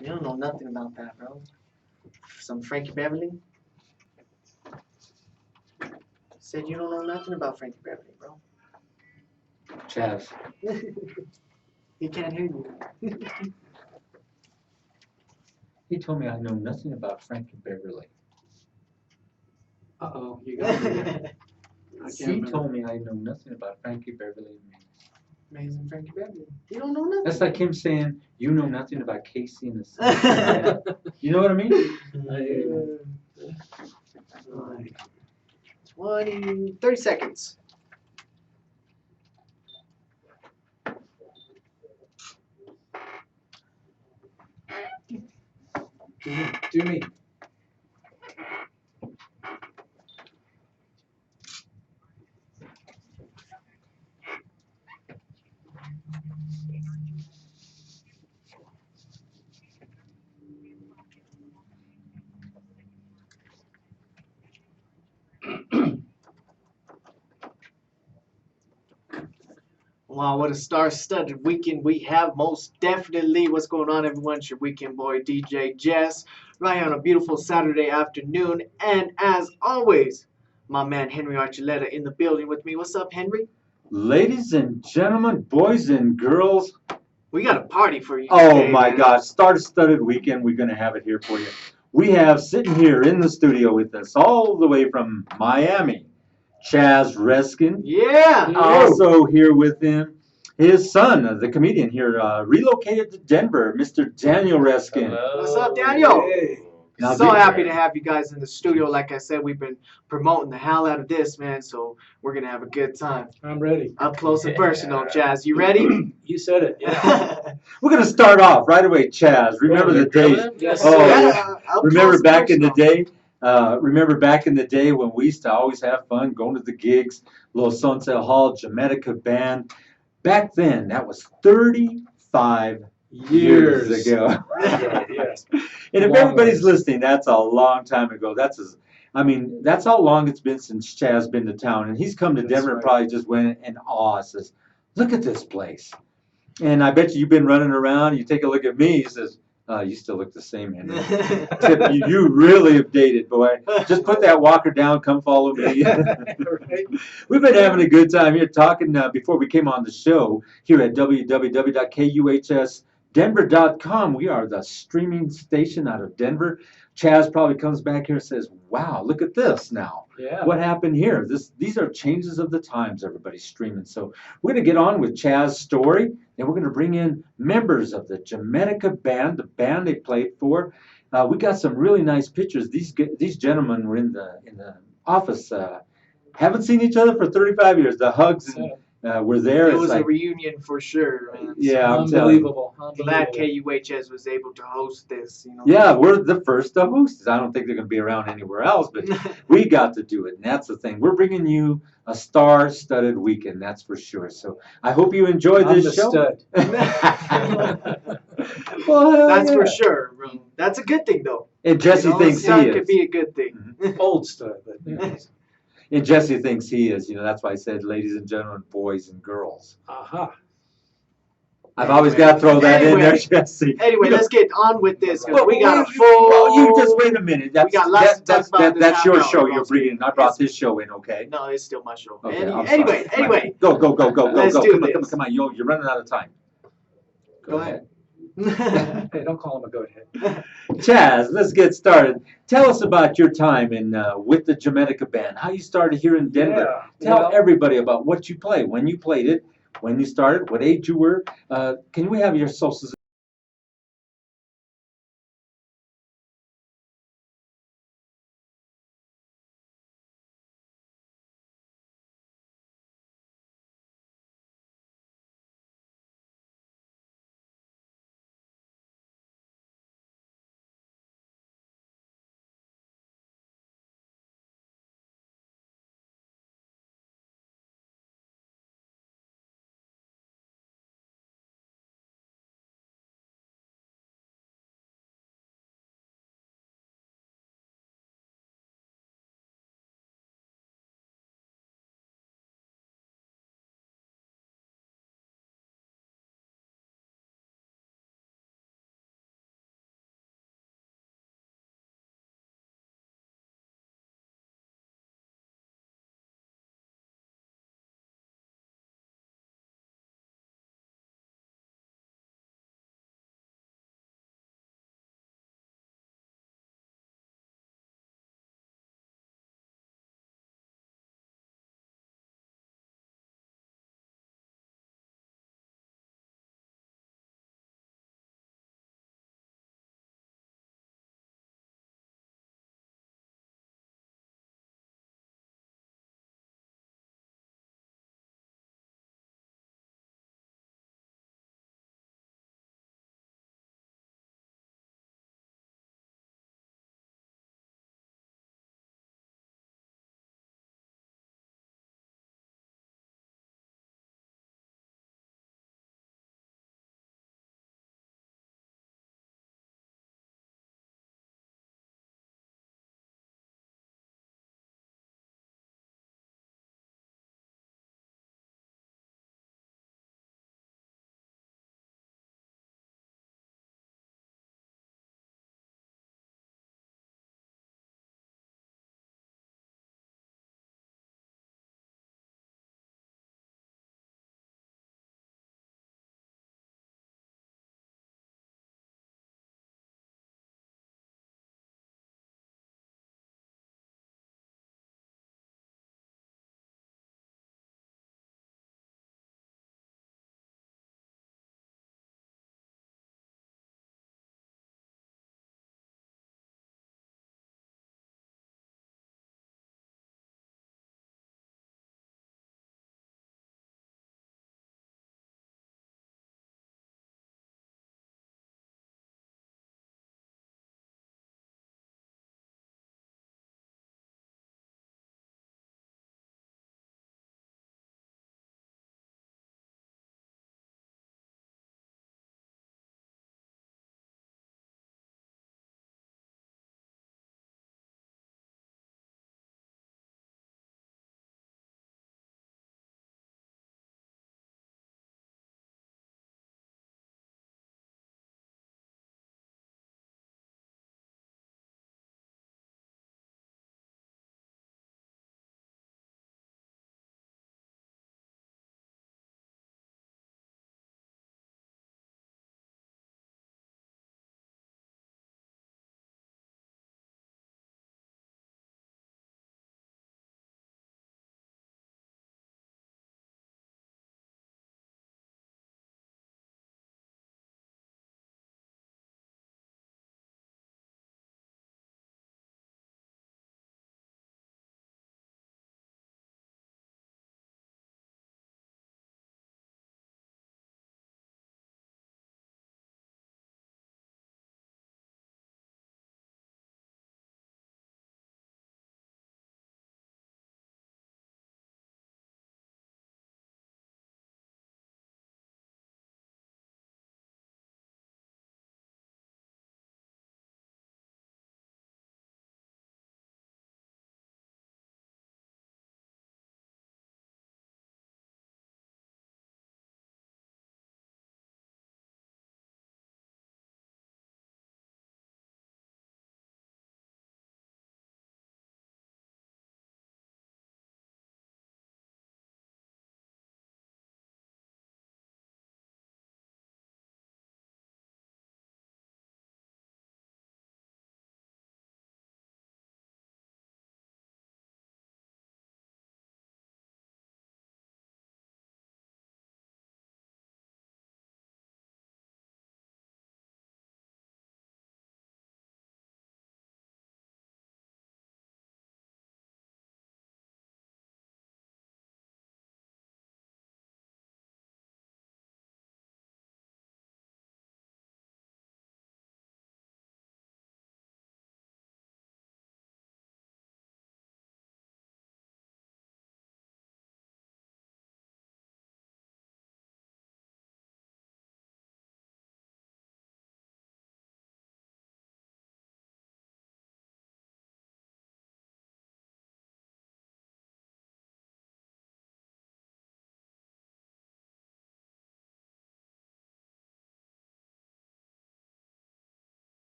You don't know nothing about that, bro. Some Frankie Beverly? Said you don't know nothing about Frankie Beverly, bro. Chaz. He can't hear you. He told me I know nothing about Frankie Beverly. Uh-oh, you got me there. I can't He remember. told me I know nothing about Frankie Beverly. Amazing Frankie Beverly. You don't know nothing. That's like him saying, you know nothing about Casey and the Sunshine Band." You know what I mean? I hear you. 30 seconds. Do me. Wow, what a star-studded weekend we have. Most definitely. What's going on, everyone? It's your weekend boy, DJ Jess, right on a beautiful Saturday afternoon. And as always, my man Henry Archuleta in the building with me. What's up, Henry? Ladies and gentlemen, boys and girls. We got a party for you Oh today, my man. gosh, star-studded weekend. We're going to have it here for you. We have sitting here in the studio with us all the way from Miami, Chaz Reskin. Yeah. Also here with him, his son, the comedian here, relocated to Denver, Mr. Daniel Reskin. What's up, Daniel? Hey. Now, So did- happy to have you guys in the studio. Like I said, we've been promoting the hell out of this, man. So we're gonna have a good time. I'm ready. Up close and personal, Jazz. You ready? You said it. Yeah. We're going to start off right away, Chaz. Remember the days? Yes, Oh, sir. yeah. Up Remember close and back in the personal. day? Remember back in the day when we used to always have fun going to the gigs, little Sunset Hall, Jamedica band. Back then, that was 35 years ago. Yes. And if Long everybody's ways. listening, that's a long time ago. That's how long it's been since Chaz been to town. And he's come to That's Denver and right. probably just went in awe. Says, look at this place. And I bet you've been running around. You take a look at me. He says, you still look the same, Henry. Tip, you really have dated, boy. Just put that walker down. Come follow me. Right. We've been having a good time here talking before we came on the show here at www.kuhsdenver.com. We are the streaming station out of Denver. Chaz probably comes back here and says, wow, look at this now. Yeah. What happened here? These are changes of the times, everybody's streaming. So we're going to get on with Chaz's story, and we're going to bring in members of the Jamedica band, the band they played for. We got some really nice pictures. These gentlemen were in the office. Haven't seen each other for 35 years. The hugs were there. It It's was a like, reunion for sure, man. yeah, I'm telling you. Unbelievable. Glad Unbelievable. KUHS was able to host this. You know. Yeah, we're the first to host. I don't think they're going to be around anywhere else, but we got to do it, and that's the thing. We're bringing you a star-studded weekend, that's for sure. So I hope you enjoyed I'm this the show. stud. Well, hell That's for yeah. sure, bro. That's a good thing, though. And Jesse You know, thinks he that is. could be a good thing. Old stud, but yes. And Jesse thinks he is. That's why I said, ladies and gentlemen, boys and girls. Aha. I've always got to throw that in there, Anyway. Jesse. Anyway, You know, let's get on with this because Well, we got a well, full. Well, you just wait a minute. That's, got lots to talk about this that's half your hour, show bro. you're bringing in. I brought this show in, okay? No, it's still my show. Okay, I'm Anyway, sorry. anyway. Go. Let's do Come on, this. come on. You're running out of time. Go ahead. Hey, don't call him a goat head. Chaz, let's get started. Tell us about your time with the Jamedica band. How you started here in Denver. Yeah, Tell well- everybody about what you play, when you played it, when you started, what age you were. Can we have your social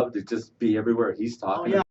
love to just be everywhere he's Oh talking yeah.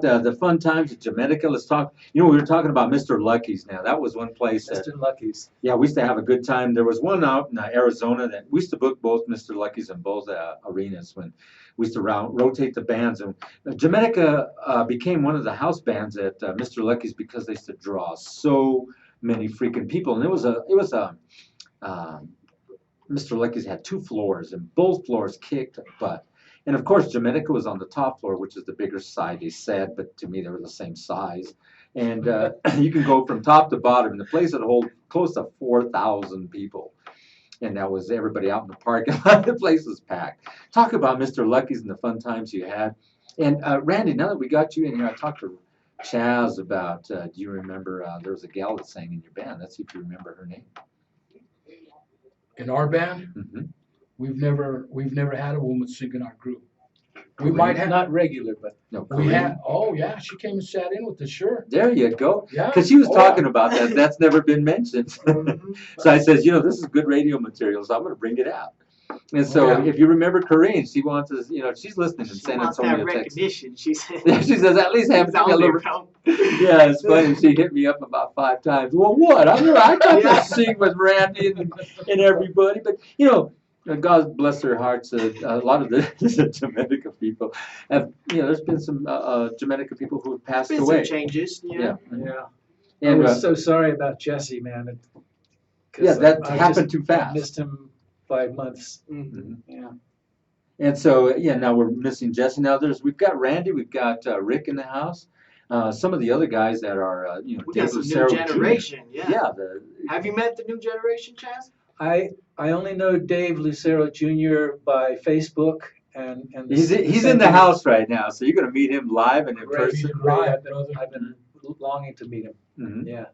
The fun times at Jamedica. Let's talk. We were talking about Mr. Lucky's now. That was one place that, Mr. Lucky's. yeah, we used to have a good time. There was one out in Arizona that we used to book both Mr. Lucky's and both arenas when we used to rotate the bands. And Jamedica became one of the house bands at Mr. Lucky's because they used to draw so many freaking people. And it was a Mr. Lucky's had 2 floors, and both floors kicked butt. And of course, Jamedica was on the top floor, which is the bigger side, they said, but to me, they were the same size. And you can go from top to bottom, and the place would hold close to 4,000 people. And that was everybody out in the parking lot. The place was packed. Talk about Mr. Lucky's and the fun times you had. And Randy, now that we got you in here, I talked to Chaz about, do you remember, there was a gal that sang in your band. Let's see if you remember her name. In our band, Mm-hmm. we've never had a woman sing in our group. We might have. Not regular, but No, We Corinne. had. Oh yeah, she came and sat in with us. Sure. There you go. Yeah. Because she was Oh, talking yeah. about that. That's never been mentioned. Mhm. So I says, this is good radio material, so I'm going to bring it out. And so Yeah. if you remember Corinne, she wants us, she's listening in She San wants that Antonio, Texas. recognition. She said. She says, at least have She's me a on little. there, bro. Yeah, it's funny. She hit me up about 5 times. Well, what? I got Yeah. to sing with Randy and everybody. But, God bless their hearts. A lot of the Jamaica people have, there's been some Jamaica people who have passed Been away. some changes. Yeah. yeah. I And was so sorry about Jesse, man. 'Cause yeah, that I happened too I fast. missed him 5 months. Mhm. Mhm. Yeah. And so, now we're missing Jesse. Now we've got Randy, we've got Rick in the house. Some of the other guys that are, We Dave got some new Lucero Jr. generation. Yeah. Yeah, Have you met the new generation, Chaz? I only know Dave Lucero Jr. by Facebook and the he's in same the thing- house right now, so you're going to meet him live and in Great, person. great. Right, brother. I've been longing to meet him. Mhm. Yeah.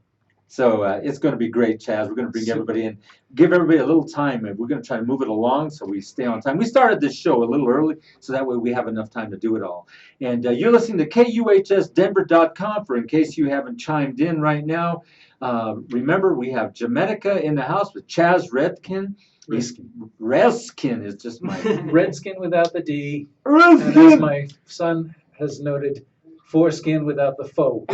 So it's going to be great, Chaz. We're going to bring Super. everybody in, give everybody a little time. We're going to try to move it along so we stay on time. We started this show a little early, so that way we have enough time to do it all. And you're listening to KUHSdenver.com for in case you haven't chimed in right now. Remember, we have Jamedica in the house with Chaz Reskin. Reskin is just my Redskin without the D, and as my son has noted, foreskin without the faux.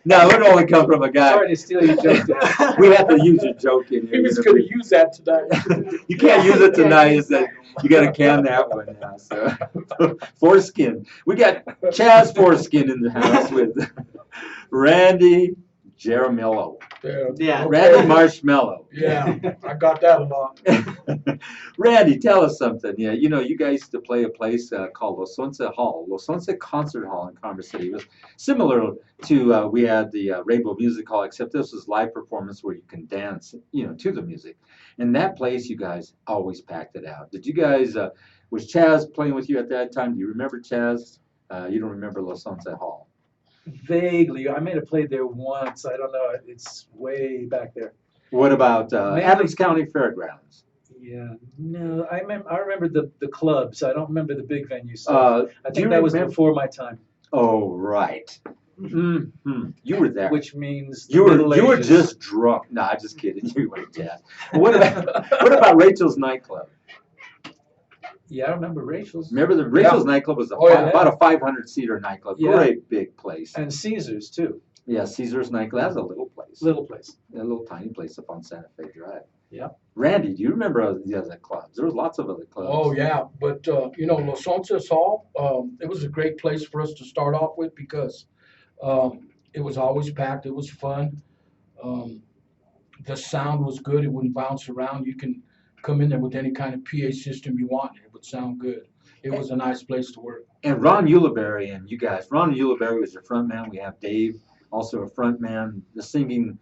No, it would only come from a guy. Sorry to steal your joke, Dad. We have to use your joke in here. He was going to use that tonight. You can't use it tonight. Is that you got to can that one now? So foreskin. We got Chaz Foreskin in the house with Randy Jaramillo. Yeah. Randy Marshmallow. Yeah, I got that a lot. Randy, tell us something. Yeah, you guys used to play a place called Los Once Hall, Los Once Concert Hall in Commerce City. It was similar to we had the Rainbow Music Hall, except this was live performance where you can dance, to the music. And that place, you guys always packed it out. Did you guys? Was Chaz playing with you at that time? Do you remember Chaz? You don't remember Los Once Hall? Vaguely, I may have played there once. I don't know. It's way back there. What about Mainly- Adams County Fairgrounds? Yeah, no, I remember the clubs. I don't remember the big venue stuff. I do you think that was remember- before my time, Oh, right. Mm-hmm. You were there. which means the You Middle were Ages. just drunk. No, I'm just kidding. You weren't dead. What about Rachel's nightclub? Yeah, I remember Rachel's Remember Rachel's nightclub was Yeah. about a 500-seater nightclub. Yeah. Great big place. and Caesars too. Yeah, Caesar's nightclub. That's a little place. Little place. A little tiny place up on Santa Fe Drive. Yeah. Randy, do you remember the other clubs? There was lots of other clubs. Oh yeah, but Los Onces Hall, it was a great place for us to start off with because it was always packed. It was fun. The sound was good. It wouldn't bounce around. You can come in there with any kind of PA system you want, and it would sound good. It was a nice place to work. And Ron Ulibarri and you guys. Ron Ulibarri was your front man. We have Dave, also a front man. The singing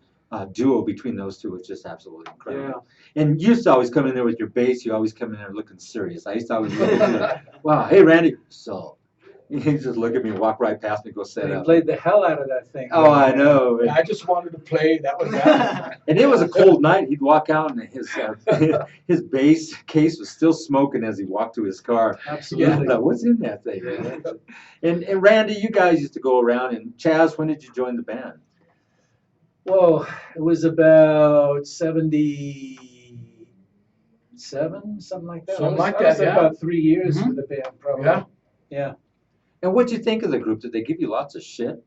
duo between those two was just absolutely incredible. And you used to always come in there with your bass. You always come in there looking serious. I used to always look at you like, wow, hey, Randy. So he just look at me and walk right past me and go set They up. played the hell out of that thing. Oh, I know. I just wanted to play. That was that. And it was a cold night. He'd walk out and his bass case was still smoking as he walked to his car. I Absolutely. thought, what's in that thing? And Randy, you guys used to go around. And Chaz, when did you join the band? Whoa, it was about 77, something like that. Something I was like I was that, yeah. About 3 years Mhm. with the band, probably. Yeah. Yeah. And what'd you think of the group? Did they give you lots of shit?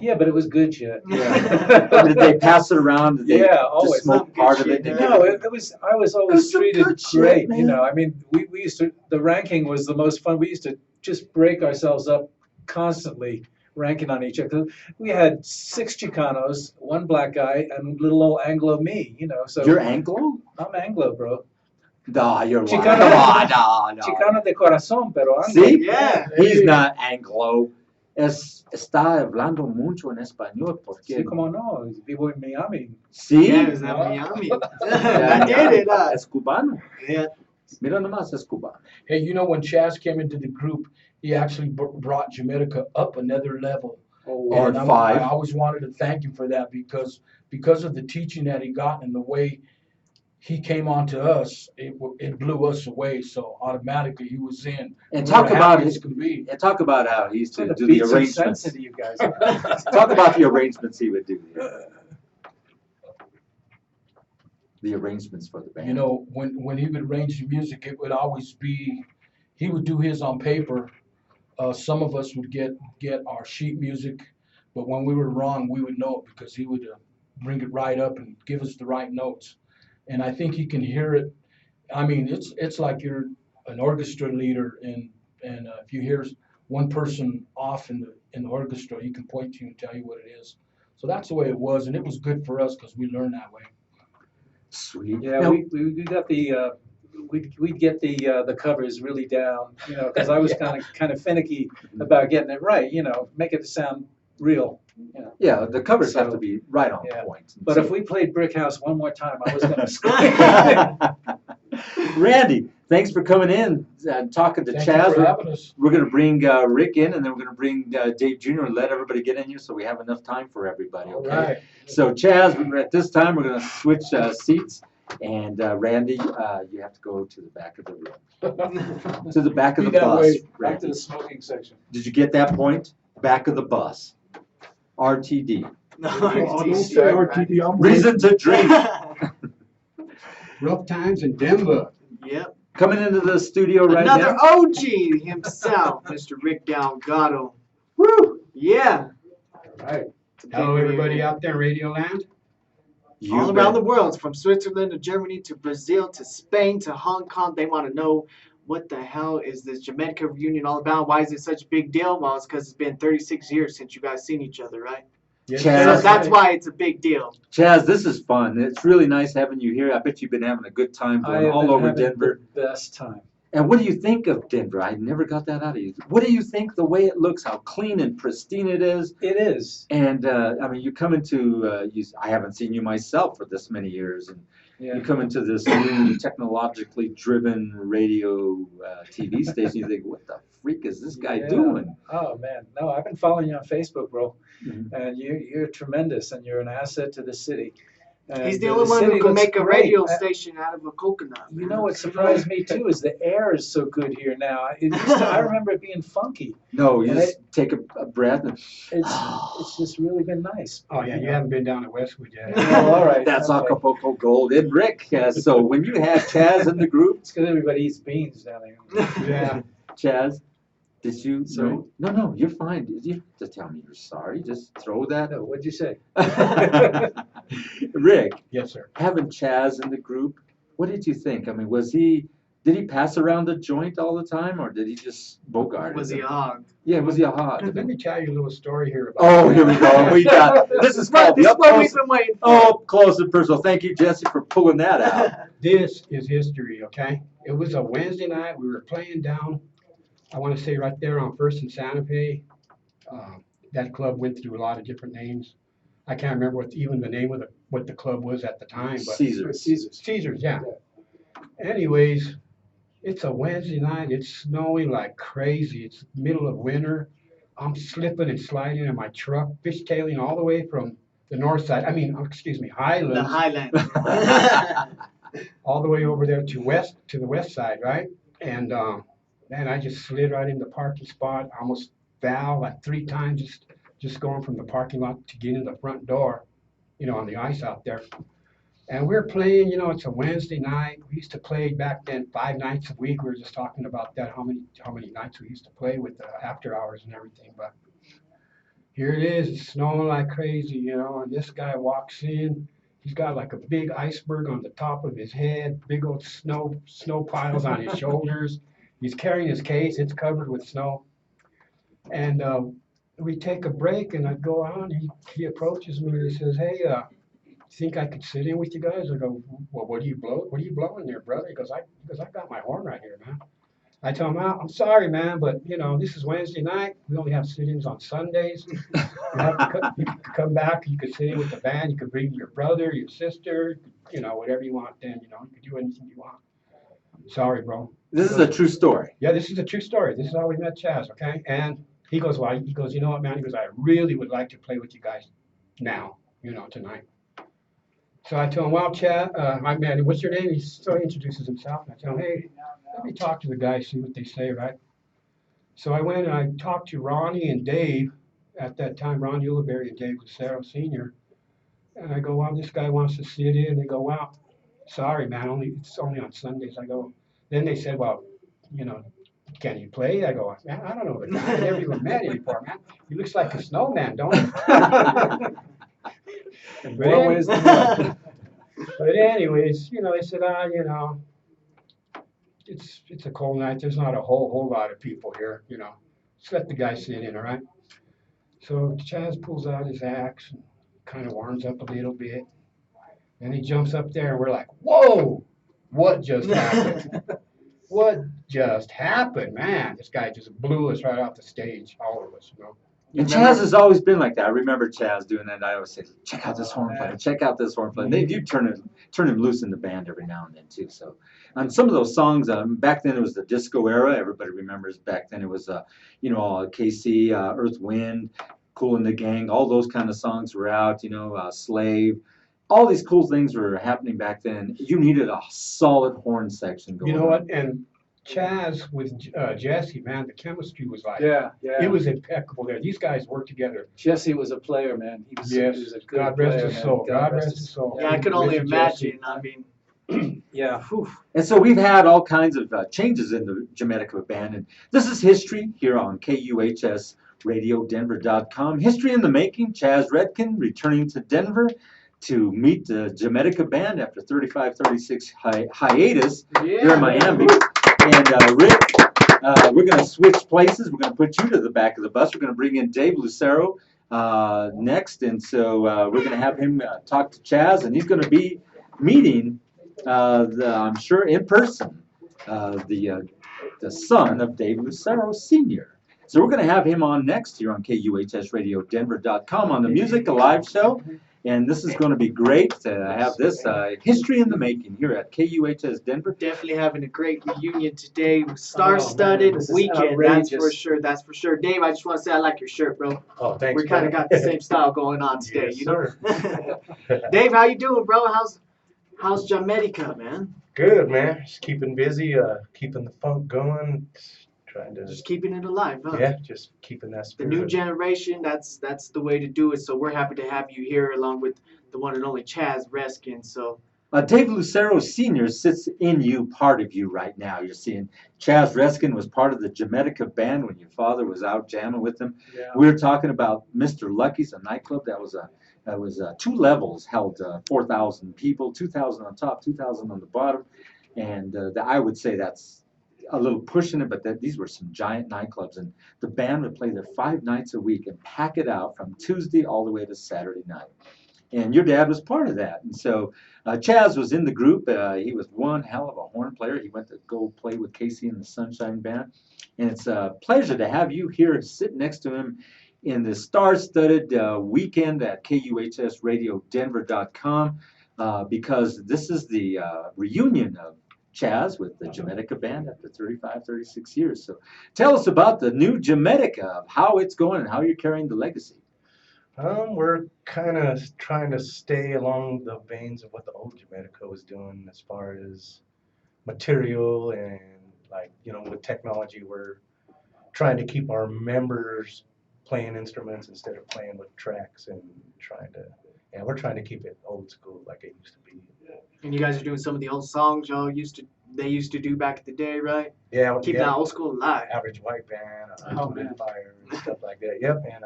Yeah, but it was good shit. Or did they pass it around? Did they Yeah, just always. smoke Some good part of shit, it? Did yeah. No, it was. I was always That's some treated good shit, great. man. You know, I mean, we used to. The ranking was the most fun. We used to just break ourselves up constantly, ranking on each other. We had 6 Chicanos, 1 black guy, and little old Anglo me. You know, so You're Anglo? I'm Anglo, bro. Nah, you're lying. Chicano. Come on, no. Chicano de corazón, pero Anglo. See? Yeah. He's not Anglo. Está hablando mucho en español porque... Sí, como no, vivo en Miami. Sí. Yeah, it was that Miami. I get it. Es cubano. Yeah. Mira nomás, es cubano. Hey, you know, when Chaz came into the group, he actually brought Jamedica up another level. Oh, Or And I 5. always wanted to thank him for that because of the teaching that he got and the way he came on to us, it blew us away. So automatically he was in. And We talk were about happy his, as can be. and talk about how he used to trying to do the beat some sense arrangements. into you guys. Talk about the arrangements he would do. The arrangements for the band. You know, when he would arrange the music, it would always be, he would do his on paper. Some of us would get our sheet music, but when we were wrong, we would know it because he would bring it right up and give us the right notes. And I think he can hear it. I mean, it's like you're an orchestra leader, and if you hear one person off in the orchestra, you can point to you and tell you what it is. So that's the way it was, and it was good for us because we learned that way. Sweet. Yeah, Now, we got the we'd get the covers really down, you know, because I was kind of finicky about getting it right, you know, make it sound real. You know. yeah, the covers have to So, be right on yeah. point. But if we played Brick House one more time, I was going to scream. Randy, thanks for coming in and talking to Thank Chaz. you for having us. We're going to bring Rick in, and then we're going to bring Dave Jr. and let everybody get in here so we have enough time for everybody. All Okay. right. So Chaz, at this time we're going to switch seats, and Randy, you have to go to the back of the room, to the back of Be the that bus. way. Back to Randy. the smoking section. Did you get that point? Back of the bus. RTD. No, Oh, don't it's say RTD, I'm Reason to drink. rough times in Denver. Yep. Coming into the studio right Another now. OG himself, Mr. Rick Delgado. Woo! Yeah. Right. Hello, everybody out there in Radio Land. You All around bet. the world, from Switzerland to Germany to Brazil to Spain to Hong Kong, they want to know what the hell is this Jamedica reunion all about? Why is it such a big deal? Well, it's because it's been 36 years since you guys seen each other, right? Chaz, So that's why it's a big deal. Chaz, this is fun. It's really nice having you here. I bet you've been having a good time I going have all been over having Denver. the best time. And what do you think of Denver? I never got that out of you. What do you think the way it looks, how clean and pristine it is? It is. And I mean, you come into, I haven't seen you myself for this many years, and Yeah. you come into this new technologically driven radio TV station, you think, what the freak is this guy Yeah. doing? Oh man, no, I've been following you on Facebook, bro, Mhm. and you're tremendous, and you're an asset to the city. And He's the only one city who can looks make a great. radio station out of a coconut. You man. know what surprised me too is the air is so good here now. I remember it being funky. No, you And just take a breath and It's just really been nice. Oh, yeah, you haven't been down to Westwood yet. Oh, all right. that's okay. Acapulco Gold. And Rick, so when you had Chaz in the group, It's because everybody eats beans down there. Yeah. Chaz, did you Sorry? No, you're fine. You have to tell me you're sorry. Just throw that. No, what'd you say? Rick, Yes, sir. having Chaz in the group, what did you think? I mean, did he pass around the joint all the time, or did he just bogart it? Was he a hog? Yeah, was he a hog? Let me tell you a little story here about Oh, here we go. We got this is called This the is up what we've close. been waiting for. Oh, close and personal. Thank you, Jesse, for pulling that out. This is history, okay? It was a Wednesday night. We were playing down, I want to say right there on First and Santa Fe. That club went through a lot of different names. I can't remember even the name of what the club was at the time, but Caesar's. Caesar's, yeah. Anyways, it's a Wednesday night. It's snowing like crazy. It's middle of winter. I'm slipping and sliding in my truck, fishtailing all the way from the north side. Highlands. The Highland. All the way over there to the west side, right? And man, I just slid right in the parking spot, almost fell like 3 times, just going from the parking lot to get in the front door, on the ice out there. And we're playing, it's a Wednesday night. We used to play back then 5 nights a week. We were just talking about that, how many nights we used to play with the after hours and everything. But here it is, it's snowing like crazy, and this guy walks in. He's got like a big iceberg on the top of his head, big old snow piles on his shoulders. He's carrying his case, it's covered with snow. And we take a break, and I go on. He approaches me and he says, "Hey, think I could sit in with you guys?" I go, "Well, what are you blowing there, brother?" He goes, "I got my horn right here, man." I tell him, "I'm sorry, man, but this is Wednesday night. We only have sit-ins on Sundays. You could come back. You could sit in with the band. You could bring your brother, your sister, whatever you want. Then you could do anything you want." Sorry, bro. This is a true story. Yeah, this is a true story. This is how we met Chaz. Okay, and he goes, "Well," he goes, "You know what, man?" He goes, "I really would like to play with you guys now. Tonight." So I tell him, "Well, Chad, hi man, what's your name?" So he introduces himself. And I tell him, "Hey, let me talk to the guys, see what they say, right?" So I went and I talked to Ronnie and Dave at that time, Ron Uliberry and Dave Lucero Sr. And I go, "Well, this guy wants to sit in." They go, "Well, sorry, man, it's only on Sundays." I go, then they said, "Well, you know, can he play?" I go, "Man, I don't know the guy. I never even met him before, man. He looks like a snowman, don't he?" In But more ways than one. But anyways, they said, it's a cold night. There's not a whole lot of people here. Just let the guy sit in, all right? So Chaz pulls out his axe and kind of warms up a little bit. And he jumps up there, and we're like, "Whoa, what just happened? What just happened, man?" This guy just blew us right off the stage, all of us. And Chaz has always been like that. I remember Chaz doing that. I always say, "Check out this horn player. Check out this horn player." They do turn him loose in the band every now and then too. So, on some of those songs, back then it was the disco era. Everybody remembers back then it was, KC, Earth, Wind, Cool and the Gang. All those kind of songs were out. Slave. All these cool things were happening back then. You needed a solid horn section going You know on. what? And Chaz with Jesse, man, the chemistry was like, Yeah. it was impeccable there. These guys worked together. Jesse was a player, man. He was a good God player, rest his man. soul. God rest his soul. Yeah, I could only Rest Jesse. imagine. I mean, Yeah. whew. And so we've had all kinds of changes in the Jamedica band. And this is history here on KUHSRadioDenver.com. History in the making. Chaz Redkin returning to Denver to meet the Jamedica band after 35, 36 hiatus here in Miami. And Rick, we're going to switch places. We're going to put you to the back of the bus. We're going to bring in Dave Lucero next. And so we're going to have him talk to Chaz. And he's going to be meeting, I'm sure, in person, the son of Dave Lucero Sr. So we're going to have him on next here on KUHSRadioDenver.com on the Music Alive show. And this is going to be great to have this history in the making here at KUHS Denver. Definitely having a great reunion today. Star-studded this is weekend, that's for outrageous. sure. That's for sure. Dave, I just want to say I like your shirt, bro. Oh, thanks. We kind of got the same style going on today, Yes, you know. Dave, how you doing, bro? How's Jamedica, man? Good, man. Just keeping busy, keeping the funk going, trying to, Just keeping it alive, huh? yeah, just keeping that The spirit. new generation, that's the way to do it. So we're happy to have you here along with the one and only Chaz Reskin. So Dave Lucero Sr. sits in you, part of you right now. You're seeing Chaz Reskin was part of the Jamedica band when your father was out jamming with them. Yeah. We were talking about Mr. Lucky's, a nightclub that was 2 levels, held 4,000 people, 2,000 on top, 2,000 on the bottom. And I would say that's a little pushing it, but these were some giant nightclubs. And the band would play there 5 nights a week and pack it out from Tuesday all the way to Saturday night. And your dad was part of that. And so Chaz was in the group. He was one hell of a horn player. He went to go play with Casey and the Sunshine Band. And it's a pleasure to have you here sitting next to him in the star-studded weekend at KUHSRadioDenver.com because this is the reunion of Chaz with the Jamedica band after 35, 36 years. So tell us about the new Jamedica, how it's going and how you're carrying the legacy. We're kind of trying to stay along the veins of what the old Jamedica was doing as far as material and with technology, we're trying to keep our members playing instruments instead of playing with tracks and we're trying to keep it old school like it used to be. And you guys are doing some of the old songs they used to do back in the day, right? Yeah, Keep that old school alive. Average White Band, Oh, man. Fire, and stuff like that. Yep, and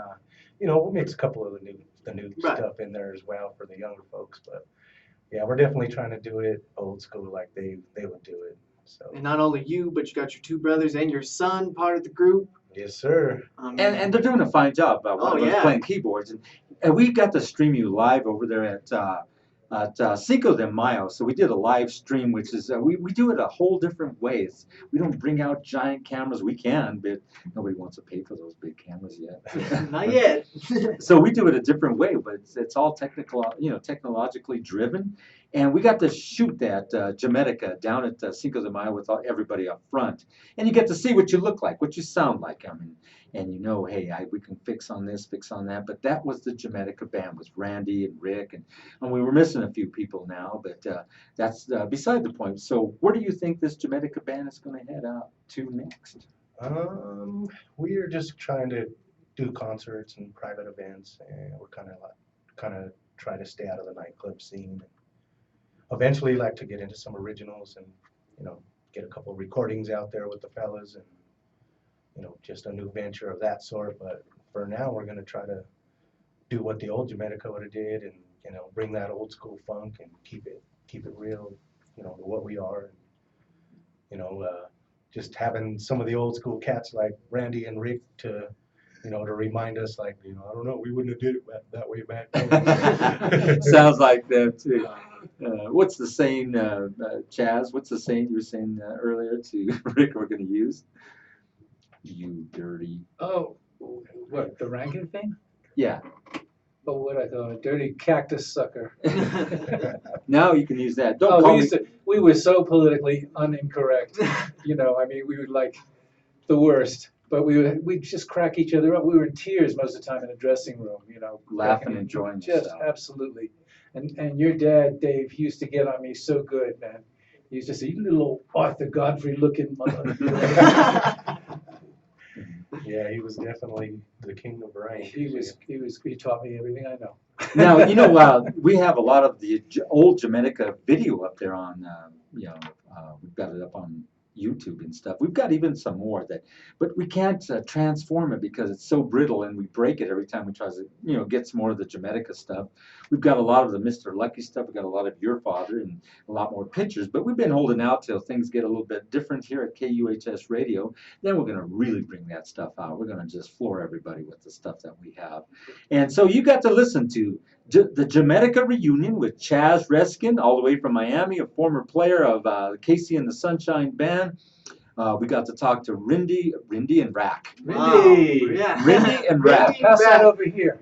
we'll mix a couple of the new Right. stuff in there as well for the younger folks. But yeah, we're definitely trying to do it old school like they would do it. So And not only you, but you got your two brothers and your son part of the group. yes, sir. And they're doing a fine job. One Oh, of us yeah. playing keyboards, and we got to stream you live over there at Cinco de Mayo. So we did a live stream, which is we do it a whole different way. We don't bring out giant cameras. We can, but nobody wants to pay for those big cameras yet. Not yet. So we do it a different way, but it's all technologically driven. And we got to shoot that Jamedica down at Cinco de Mayo with everybody up front, and you get to see what you look like, what you sound like. I mean, and hey, we can fix on this, fix on that. But that was the Jamedica band with Randy and Rick, and we were missing a few people now, but that's beside the point. So where do you think this Jamedica band is going to head out to next? We are just trying to do concerts and private events, and we're kind of try to stay out of the nightclub scene. Eventually, like to get into some originals and get a couple recordings out there with the fellas and just a new venture of that sort. But for now, we're going to try to do what the old Jamedica would have did and bring that old school funk and keep it real, to what we are. Just having some of the old school cats like Randy and Rick to remind us, like, I don't know, we wouldn't have did it that way back then. Sounds like that too. What's the saying, Chaz? What's the saying you were saying earlier to Rick we're going to use? You dirty. Oh, what, the Rankin thing? Yeah. Oh, what I thought, a dirty cactus sucker. Now you can use that. Don't call me. We were so politically unincorrect. We were like the worst. But we'd just crack each other up. We were in tears most of the time in the dressing room, Laughing, enjoying just stuff. Absolutely. And your dad, Dave, he used to get on me so good, man. He used to say, "You little Arthur Godfrey looking mother." Yeah, he was definitely the king of rank. He taught me everything I know. Now, we have a lot of the old Jamedica video up there on, we've got it up on YouTube and stuff. We've got even some more but we can't transform it because it's so brittle and we break it every time we try to, get some more of the Jamedica stuff. We've got a lot of the Mr. Lucky stuff. We've got a lot of your father and a lot more pictures, but we've been holding out till things get a little bit different here at KUHS Radio. Then we're going to really bring that stuff out. We're going to just floor everybody with the stuff that we have. And so you got to listen to the Jamedica reunion with Chaz Reskin, all the way from Miami, a former player of Casey and the Sunshine Band. We got to talk to Rindy and Rack. Rindy, yeah. Rindy and Rack. Pass that over here.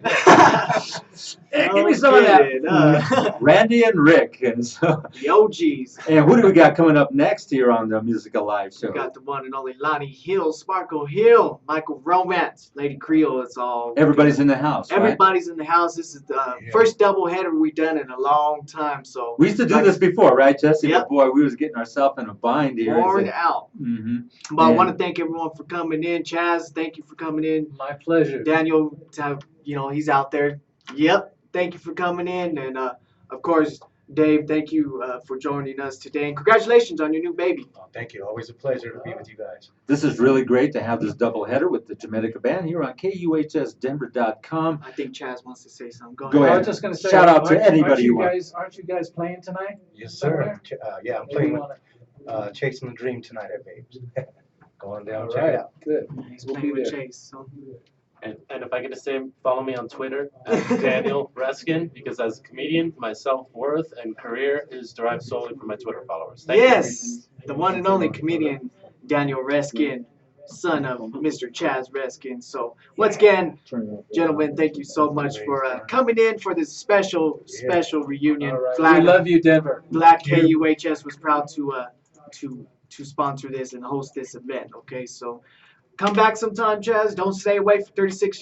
Hey, give me some of that. Randy and Rick. And so, The OGs. and who do we got coming up next here on the Musical Live Show? We got the one and only Lonnie Hill, Sparkle Hill, Michael Romance, Lady Creole. It's all. Everybody's in the house, right? Everybody's in the house. This is the first doubleheader we've done in a long time. So We used to do this before, right, Jesse? Yep. But boy, we was getting ourselves in a bind here. worn out. Mm-hmm. But I want to thank everyone for coming in. Chaz, thank you for coming in. My pleasure. Daniel, he's out there. Yep, thank you for coming in. And of course, Dave, thank you for joining us today. And congratulations on your new baby. Oh, thank you. Always a pleasure to be with you guys. This is really great to have this doubleheader with the Jamedica Band here on KUHSdenver.com. I think Chaz wants to say something. Go I ahead. was just going to say, Shout out to aren't anybody you want. Aren't you guys playing tonight? Yes, sir. Yeah, I'm playing with Wanna- Chasing the Dream tonight at Babes. Go on down, All check right, it out. good. He's We'll playing be with there. Chase. So. And if I get to say, follow me on Twitter at Daniel Reskin, because as a comedian, my self-worth and career is derived solely from my Twitter followers. Thank Yes, the one and only comedian Daniel Reskin, son of Mr. Chaz Reskin. So once again, gentlemen, thank you so much for coming in for this special reunion. All right. Glad, We love you, Denver. glad KUHS was proud to sponsor this and host this event. Okay, so come back sometime, Chaz. Don't stay away for 36 years.